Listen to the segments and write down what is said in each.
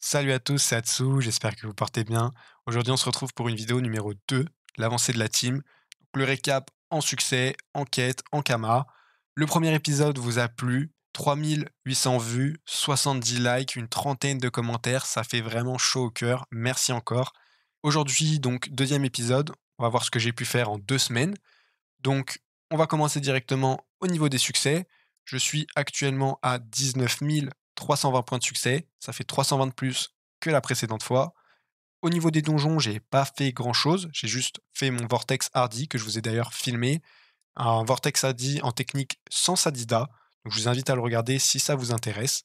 Salut à tous, c'est Atsu, j'espère que vous portez bien. Aujourd'hui, on se retrouve pour une vidéo numéro 2, l'avancée de la team. Donc, le récap en succès, en quête, en kama. Le premier épisode vous a plu, 3800 vues, 70 likes, une trentaine de commentaires, ça fait vraiment chaud au cœur, merci encore. Aujourd'hui, donc, deuxième épisode, on va voir ce que j'ai pu faire en 2 semaines. Donc, on va commencer directement au niveau des succès. Je suis actuellement à 19 320 points de succès. Ça fait 320 de plus que la précédente fois. Au niveau des donjons, j'ai pas fait grand chose. J'ai juste fait mon Vortex Hardy, que je vous ai d'ailleurs filmé. Un Vortex Hardy en technique sans Sadida. Donc, je vous invite à le regarder si ça vous intéresse.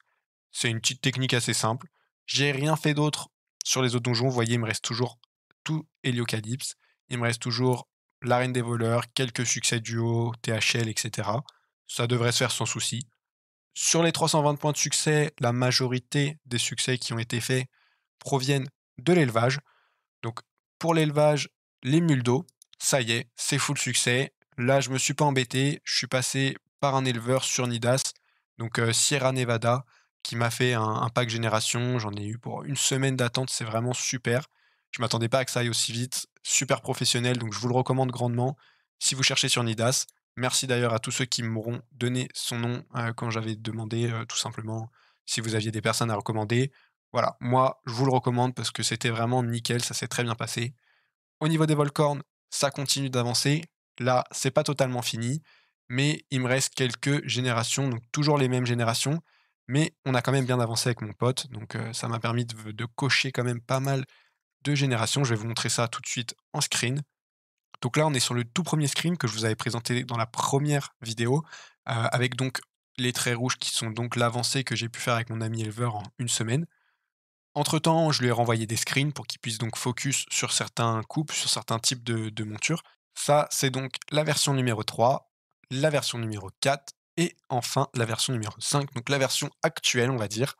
C'est une petite technique assez simple. J'ai rien fait d'autre sur les autres donjons. Vous voyez, il me reste toujours tout Héliocalypse. Il me reste toujours l'arène des voleurs, quelques succès duo, THL, etc. Ça devrait se faire sans souci. Sur les 320 points de succès, la majorité des succès qui ont été faits proviennent de l'élevage. Donc, pour l'élevage, les mules d'eau, ça y est, c'est full succès. Là, je me suis pas embêté. Je suis passé par un éleveur sur Nidas, donc Sierra Nevada, qui m'a fait un pack génération. J'en ai eu pour une semaine d'attente. C'est vraiment super. Je m'attendais pas à que ça aille aussi vite. Super professionnel, donc je vous le recommande grandement si vous cherchez sur Nidas. Merci d'ailleurs à tous ceux qui m'auront donné son nom quand j'avais demandé tout simplement si vous aviez des personnes à recommander. Voilà, moi, je vous le recommande parce que c'était vraiment nickel, ça s'est très bien passé. Au niveau des Volcorn, ça continue d'avancer. Là, c'est pas totalement fini, mais il me reste quelques générations, donc toujours les mêmes générations, mais on a quand même bien avancé avec mon pote, donc ça m'a permis de cocher quand même pas mal de générations. Je vais vous montrer ça tout de suite en screen. Donc là, on est sur le tout premier screen que je vous avais présenté dans la première vidéo, avec donc les traits rouges qui sont donc l'avancée que j'ai pu faire avec mon ami éleveur en une semaine. Entre-temps, je lui ai renvoyé des screens pour qu'il puisse donc focus sur certains coupes, sur certains types de montures. Ça, c'est donc la version numéro 3, la version numéro 4 et enfin la version numéro 5, donc la version actuelle, on va dire.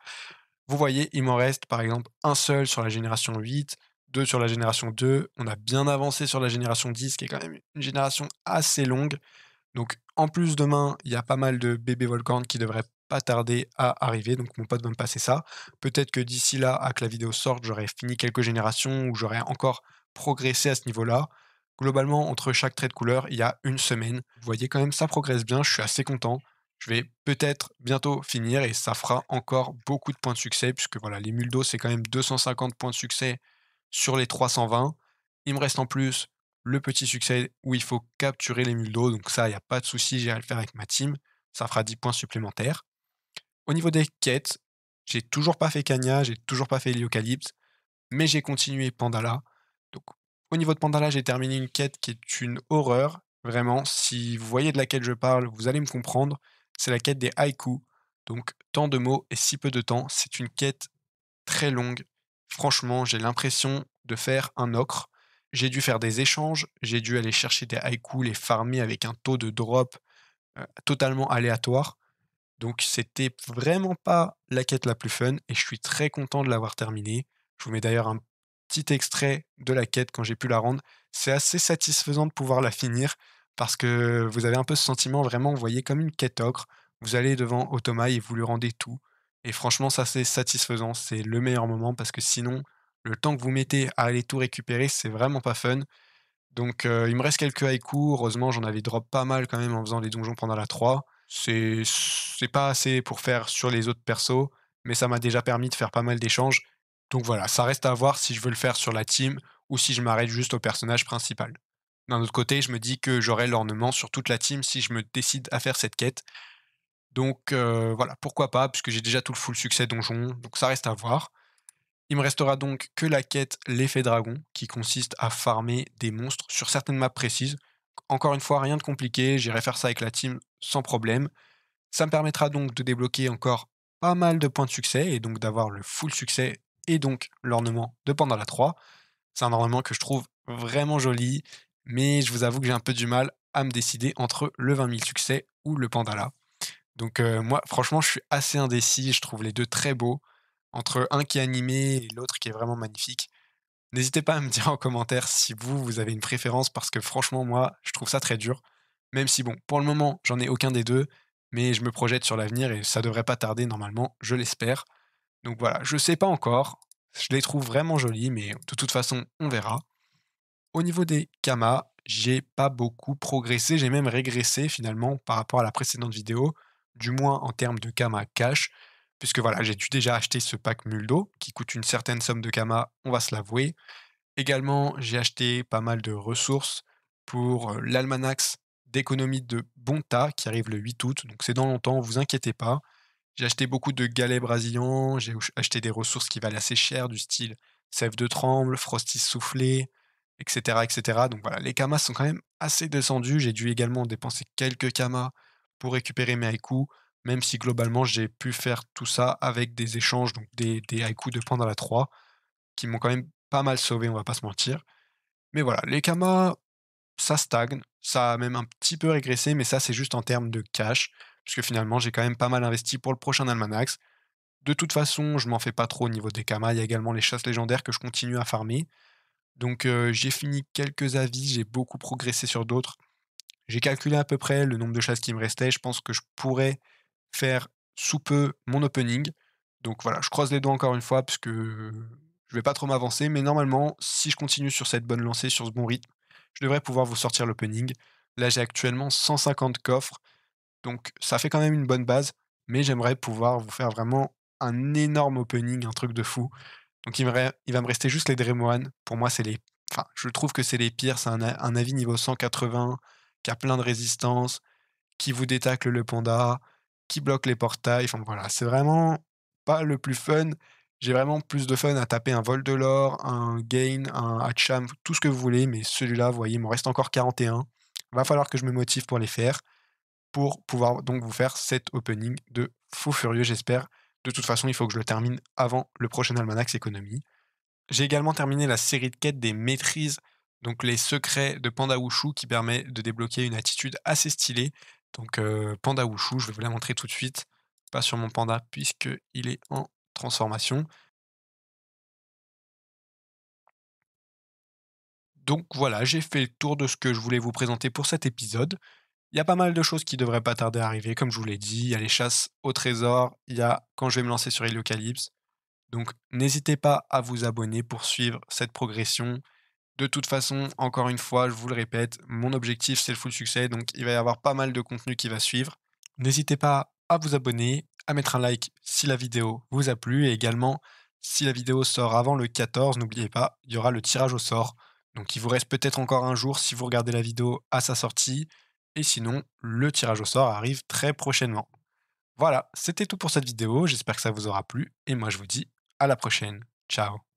Vous voyez, il m'en reste par exemple un seul sur la génération 8, deux sur la génération 2. On a bien avancé sur la génération 10, qui est quand même une génération assez longue. Donc, en plus, demain, il y a pas mal de bébés Volcan qui devraient pas tarder à arriver. Donc, mon pote va me passer ça. Peut-être que d'ici là, à que la vidéo sorte, j'aurai fini quelques générations ou j'aurai encore progressé à ce niveau-là. Globalement, entre chaque trait de couleur, il y a une semaine. Vous voyez quand même, ça progresse bien. Je suis assez content. Je vais peut-être bientôt finir et ça fera encore beaucoup de points de succès puisque voilà, les Muldos, c'est quand même 250 points de succès sur les 320. Il me reste en plus le petit succès où il faut capturer les mules d'eau, donc ça, il y a pas de souci, j'irai le faire avec ma team. Ça fera 10 points supplémentaires. Au niveau des quêtes, j'ai toujours pas fait Kanya, j'ai toujours pas fait Héliocalypse, mais j'ai continué Pandala. Donc, au niveau de Pandala, j'ai terminé une quête qui est une horreur. Vraiment, si vous voyez de laquelle je parle, vous allez me comprendre. C'est la quête des haïkus. Donc, tant de mots et si peu de temps. C'est une quête très longue. Franchement, j'ai l'impression de faire un ocre. J'ai dû faire des échanges, j'ai dû aller chercher des haïkus, les farmer avec un taux de drop totalement aléatoire. Donc c'était vraiment pas la quête la plus fun et je suis très content de l'avoir terminée. Je vous mets d'ailleurs un petit extrait de la quête quand j'ai pu la rendre. C'est assez satisfaisant de pouvoir la finir parce que vous avez un peu ce sentiment vraiment, vous voyez, comme une quête ocre. Vous allez devant Otomai et vous lui rendez tout. Et franchement, ça c'est satisfaisant, c'est le meilleur moment parce que sinon, le temps que vous mettez à aller tout récupérer, c'est vraiment pas fun. Donc, il me reste quelques haïkus. Heureusement, j'en avais drop pas mal quand même en faisant les donjons pendant la 3. C'est pas assez pour faire sur les autres persos, mais ça m'a déjà permis de faire pas mal d'échanges. Donc voilà, ça reste à voir si je veux le faire sur la team ou si je m'arrête juste au personnage principal. D'un autre côté, je me dis que j'aurai l'ornement sur toute la team si je me décide à faire cette quête. Donc voilà, pourquoi pas, puisque j'ai déjà tout le full succès donjon, donc ça reste à voir. Il me restera donc que la quête L'effet dragon, qui consiste à farmer des monstres sur certaines maps précises. Encore une fois, rien de compliqué, j'irai faire ça avec la team sans problème. Ça me permettra donc de débloquer encore pas mal de points de succès et donc d'avoir le full succès et donc l'ornement de Pandala 3. C'est un ornement que je trouve vraiment joli, mais je vous avoue que j'ai un peu du mal à me décider entre le 20 000 succès ou le Pandala. Donc moi, franchement, je suis assez indécis, je trouve les deux très beaux, entre un qui est animé et l'autre qui est vraiment magnifique. N'hésitez pas à me dire en commentaire si vous avez une préférence parce que franchement, moi, je trouve ça très dur. Même si bon, pour le moment, j'en ai aucun des deux, mais je me projette sur l'avenir et ça devrait pas tarder normalement, je l'espère. Donc voilà, je sais pas encore. Je les trouve vraiment jolis, mais de toute façon, on verra. Au niveau des kamas, j'ai pas beaucoup progressé, j'ai même régressé finalement par rapport à la précédente vidéo, du moins en termes de kamas cash, puisque voilà, j'ai dû déjà acheter ce pack Muldo qui coûte une certaine somme de kamas, on va se l'avouer. Également, j'ai acheté pas mal de ressources pour l'almanax d'économie de Bonta qui arrive le 8 août, donc c'est dans longtemps, vous inquiétez pas. J'ai acheté beaucoup de galets brasillans, j'ai acheté des ressources qui valent assez cher, du style sève de tremble, frosty soufflé, etc., etc. Donc voilà, les kamas sont quand même assez descendus. J'ai dû également dépenser quelques kamas pour récupérer mes haïkus, même si globalement j'ai pu faire tout ça avec des échanges, donc des haïkus de Pandala 3, qui m'ont quand même pas mal sauvé, on va pas se mentir. Mais voilà, les kamas, ça stagne, ça a même un petit peu régressé, mais ça c'est juste en termes de cash, puisque finalement j'ai quand même pas mal investi pour le prochain Almanax. De toute façon, je m'en fais pas trop au niveau des kamas, il y a également les chasses légendaires que je continue à farmer. Donc j'ai fini quelques avis, j'ai beaucoup progressé sur d'autres. J'ai calculé à peu près le nombre de chasses qui me restait, je pense que je pourrais faire sous peu mon opening. Donc voilà, je croise les doigts encore une fois puisque je vais pas trop m'avancer, mais normalement, si je continue sur cette bonne lancée, sur ce bon rythme, je devrais pouvoir vous sortir l'opening. Là, j'ai actuellement 150 coffres, donc ça fait quand même une bonne base, mais j'aimerais pouvoir vous faire vraiment un énorme opening, un truc de fou. Donc il va me rester juste les Dremohan. Pour moi, c'est les enfin, je trouve que c'est les pires. C'est un avis niveau 180 qui a plein de résistance, qui vous détacle le panda, qui bloque les portails. Enfin voilà, c'est vraiment pas le plus fun. J'ai vraiment plus de fun à taper un vol de l'or, un gain, un Hatcham, tout ce que vous voulez, mais celui-là, vous voyez, il m'en reste encore 41. Va falloir que je me motive pour les faire, pour pouvoir donc vous faire cet opening de fou furieux, j'espère. De toute façon, il faut que je le termine avant le prochain Almanax Économie. J'ai également terminé la série de quêtes des maîtrises, donc les secrets de Panda Wushu qui permet de débloquer une attitude assez stylée. Donc Panda Wushu, je vais vous la montrer tout de suite. Pas sur mon panda puisqu'il est en transformation. Donc voilà, j'ai fait le tour de ce que je voulais vous présenter pour cet épisode. Il y a pas mal de choses qui devraient pas tarder à arriver, comme je vous l'ai dit. Il y a les chasses au trésor, il y a quand je vais me lancer sur Heliocalypse. Donc n'hésitez pas à vous abonner pour suivre cette progression. De toute façon, encore une fois, je vous le répète, mon objectif, c'est le full succès, donc il va y avoir pas mal de contenu qui va suivre. N'hésitez pas à vous abonner, à mettre un like si la vidéo vous a plu, et également, si la vidéo sort avant le 14, n'oubliez pas, il y aura le tirage au sort. Donc il vous reste peut-être encore un jour si vous regardez la vidéo à sa sortie, et sinon, le tirage au sort arrive très prochainement. Voilà, c'était tout pour cette vidéo, j'espère que ça vous aura plu, et moi je vous dis à la prochaine. Ciao.